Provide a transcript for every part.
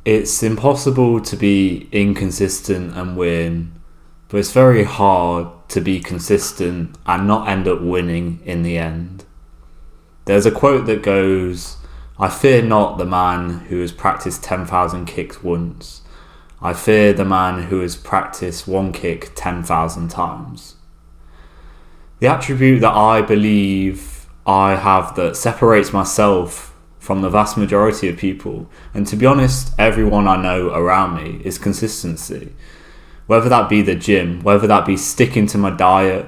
it's impossible to be inconsistent and win, but it's very hard to be consistent and not end up winning in the end. There's a quote that goes, "I fear not the man who has practiced 10,000 kicks once. I fear the man who has practiced one kick 10,000 times." The attribute that I believe I have that separates myself from the vast majority of people, and to be honest, everyone I know around me, is consistency. Whether that be the gym, whether that be sticking to my diet,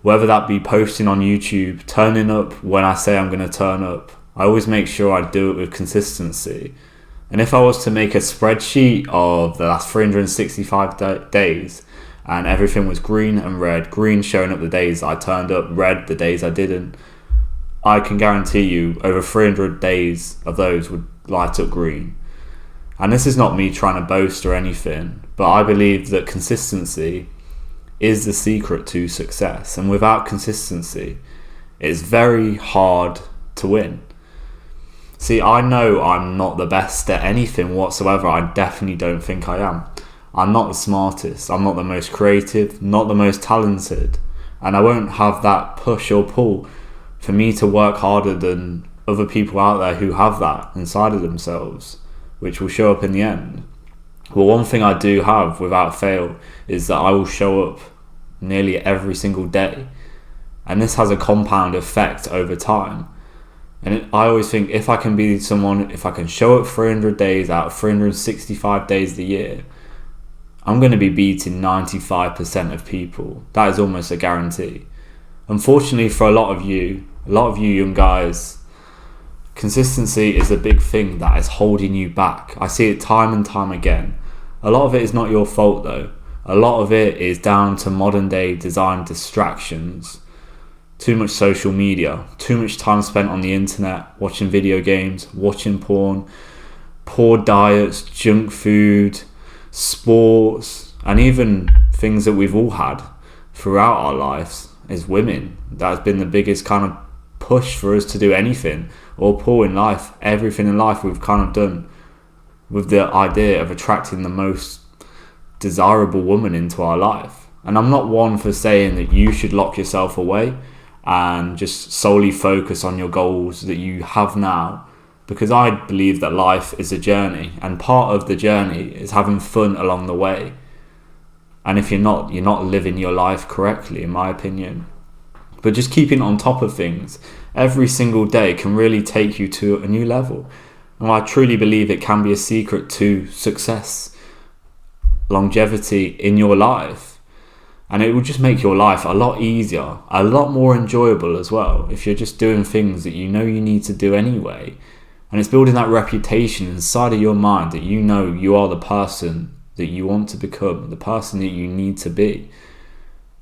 whether that be posting on YouTube, turning up when I say I'm going to turn up, I always make sure I do it with consistency. And if I was to make a spreadsheet of the last 365 days, and everything was green and red, green showing up the days I turned up, red the days I didn't, I can guarantee you over 300 days of those would light up green. And this is not me trying to boast or anything, but I believe that consistency is the secret to success. And without consistency, it's very hard to win. See, I know I'm not the best at anything whatsoever. I definitely don't think I am. I'm not the smartest. I'm not the most creative, not the most talented. And I won't have that push or pull for me to work harder than other people out there who have that inside of themselves, which will show up in the end. Well, one thing I do have without fail is that I will show up nearly every single day. And this has a compound effect over time. And I always think if I can be someone, if I can show up 300 days out of 365 days a year, I'm going to be beating 95% of people. That is almost a guarantee. Unfortunately for a lot of you young guys, consistency is a big thing that is holding you back. I see it time and time again. A lot of it is not your fault though. A lot of it is down to modern day design distractions. Too much social media, too much time spent on the internet, watching video games, watching porn, poor diets, junk food, sports, and even things that we've all had throughout our lives as women. That has been the biggest kind of push for us to do anything or pull in life. Everything in life we've kind of done with the idea of attracting the most desirable woman into our life. And I'm not one for saying that you should lock yourself away and just solely focus on your goals that you have now, because I believe that life is a journey, and part of the journey is having fun along the way. And if you're not living your life correctly, in my opinion. But just keeping on top of things every single day can really take you to a new level. And I truly believe it can be a secret to success, longevity in your life. And it will just make your life a lot easier, a lot more enjoyable as well, if you're just doing things that you know you need to do anyway. And it's building that reputation inside of your mind that you know you are the person that you want to become, the person that you need to be.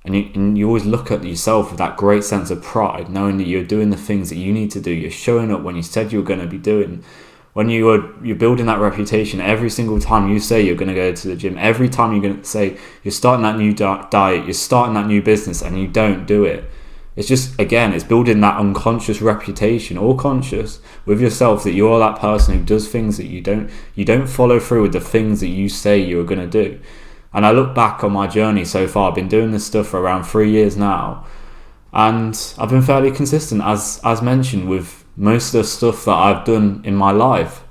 And you always look at yourself with that great sense of pride, knowing that you're doing the things that you need to do. You're showing up when you said you were going to be doing. When you're building that reputation every single time you say you're going to go to the gym, every time you're going to say you're starting that new diet, you're starting that new business, and you don't do it. It's just, again, it's building that unconscious reputation, or conscious, with yourself, that you're that person who does things that you don't follow through with the things that you say you're going to do. And I look back on my journey so far. I've been doing this stuff for around 3 years now, and I've been fairly consistent, as mentioned, with most of the stuff that I've done in my life.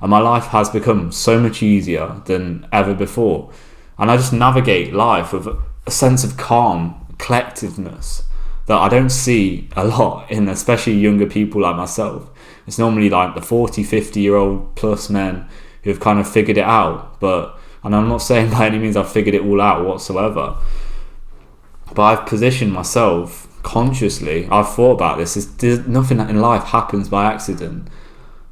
And my life has become so much easier than ever before. And I just navigate life with a sense of calm, collectiveness, that I don't see a lot in especially younger people like myself. It's normally like the 40, 50-year-old plus men who have kind of figured it out. And I'm not saying by any means I've figured it all out whatsoever. But I've positioned myself consciously. I've thought about this. Nothing in life happens by accident.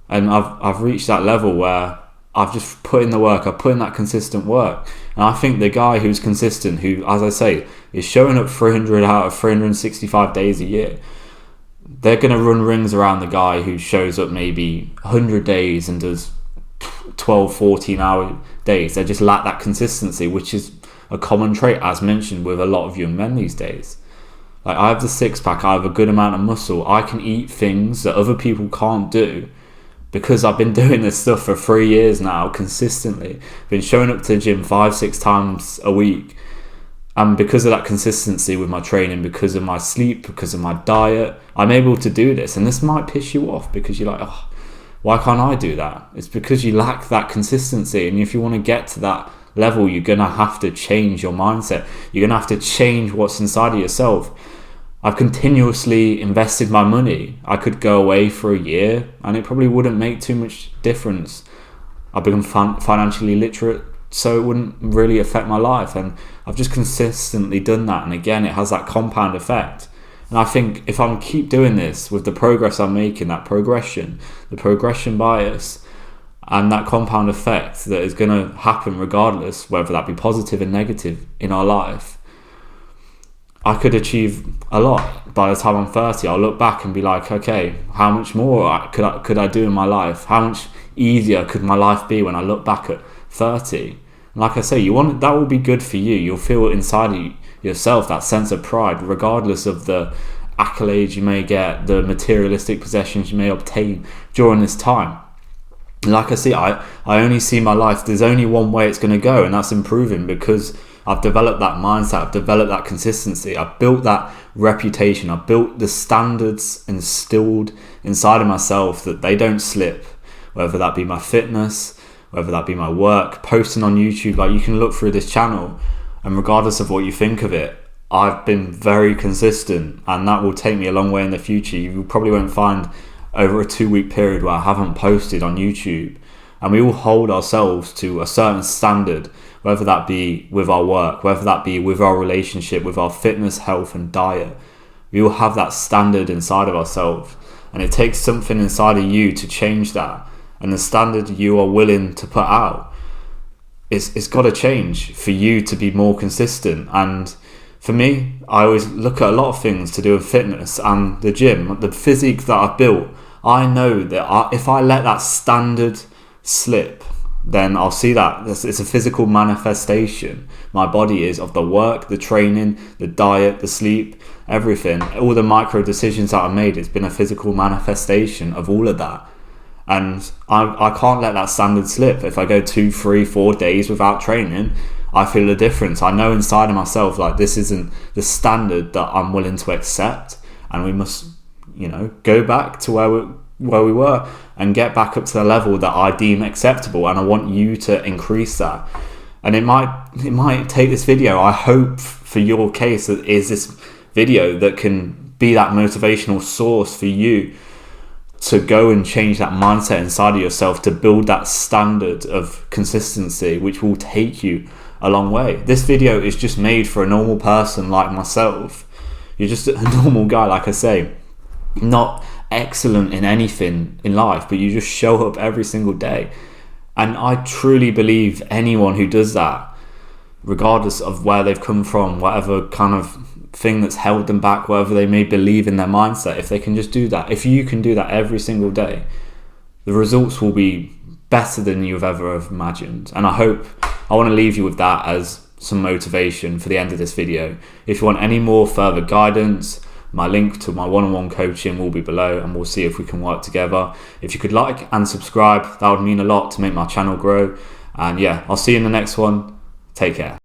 And I've reached that level where I've just put in the work. I've put in that consistent work. And I think the guy who's consistent, who, as I say, is showing up 300 out of 365 days a year, they're going to run rings around the guy who shows up maybe 100 days and does 12, 14-hour days. They just lack that consistency, which is a common trait, as mentioned, with a lot of young men these days. Like, I have the six-pack, I have a good amount of muscle, I can eat things that other people can't do, because I've been doing this stuff for 3 years now consistently. Been showing up to the gym 5-6 times a week. And because of that consistency with my training, because of my sleep, because of my diet, I'm able to do this. And this might piss you off because you're like, oh, why can't I do that? It's because you lack that consistency. And if you want to get to that level, you're going to have to change your mindset. You're going to have to change what's inside of yourself. I've continuously invested my money. I could go away for a year and it probably wouldn't make too much difference. I've become financially literate, so it wouldn't really affect my life. And I've just consistently done that. And again, it has that compound effect. And I think if I keep doing this with the progress I'm making, that progression, the progression bias, and that compound effect that is going to happen regardless, whether that be positive and negative in our life, I could achieve a lot. By the time I'm 30, I'll look back and be like, okay, how much more could I do in my life? How much easier could my life be when I look back at 30? And like I say, that will be good for you. You'll feel inside of yourself that sense of pride, regardless of the accolades you may get, the materialistic possessions you may obtain during this time. And like I say, I only see my life, there's only one way it's going to go, and that's improving, because I've developed that mindset, I've developed that consistency, I've built that reputation, I've built the standards instilled inside of myself that they don't slip, whether that be my fitness, whether that be my work, posting on YouTube. Like, you can look through this channel, and regardless of what you think of it, I've been very consistent, and that will take me a long way in the future. You probably won't find over a 2-week period where I haven't posted on YouTube. And we all hold ourselves to a certain standard, whether that be with our work, whether that be with our relationship, with our fitness, health and diet. We all have that standard inside of ourselves, and it takes something inside of you to change that. And the standard you are willing to put out, it's got to change for you to be more consistent. And for me, I always look at a lot of things to do with fitness and the gym, the physique that I've built. I know that if I let that standard slip, then I'll see that it's a physical manifestation. My body is of the work, the training, the diet, the sleep, everything. All the micro decisions that I made, it's been a physical manifestation of all of that. And I can't let that standard slip. If I go 2, 3, 4 days without training, I feel a difference. I know inside of myself, like, this isn't the standard that I'm willing to accept, and we must, go back to where we were and get back up to the level that I deem acceptable. And I want you to increase that. And it might take this video, I hope for your case, that is this video that can be that motivational source for you to go and change that mindset inside of yourself, to build that standard of consistency, which will take you a long way. This video is just made for a normal person like myself. You're just a normal guy, like I say, not excellent in anything in life, but you just show up every single day. And I truly believe anyone who does that, regardless of where they've come from, whatever kind of thing that's held them back, whatever they may believe in their mindset, if they can just do that, if you can do that every single day, the results will be better than you've ever imagined. And I want to leave you with that as some motivation for the end of this video. If you want any more further guidance, my link to my one-on-one coaching will be below, and we'll see if we can work together. If you could like and subscribe, that would mean a lot to make my channel grow. And yeah, I'll see you in the next one. Take care.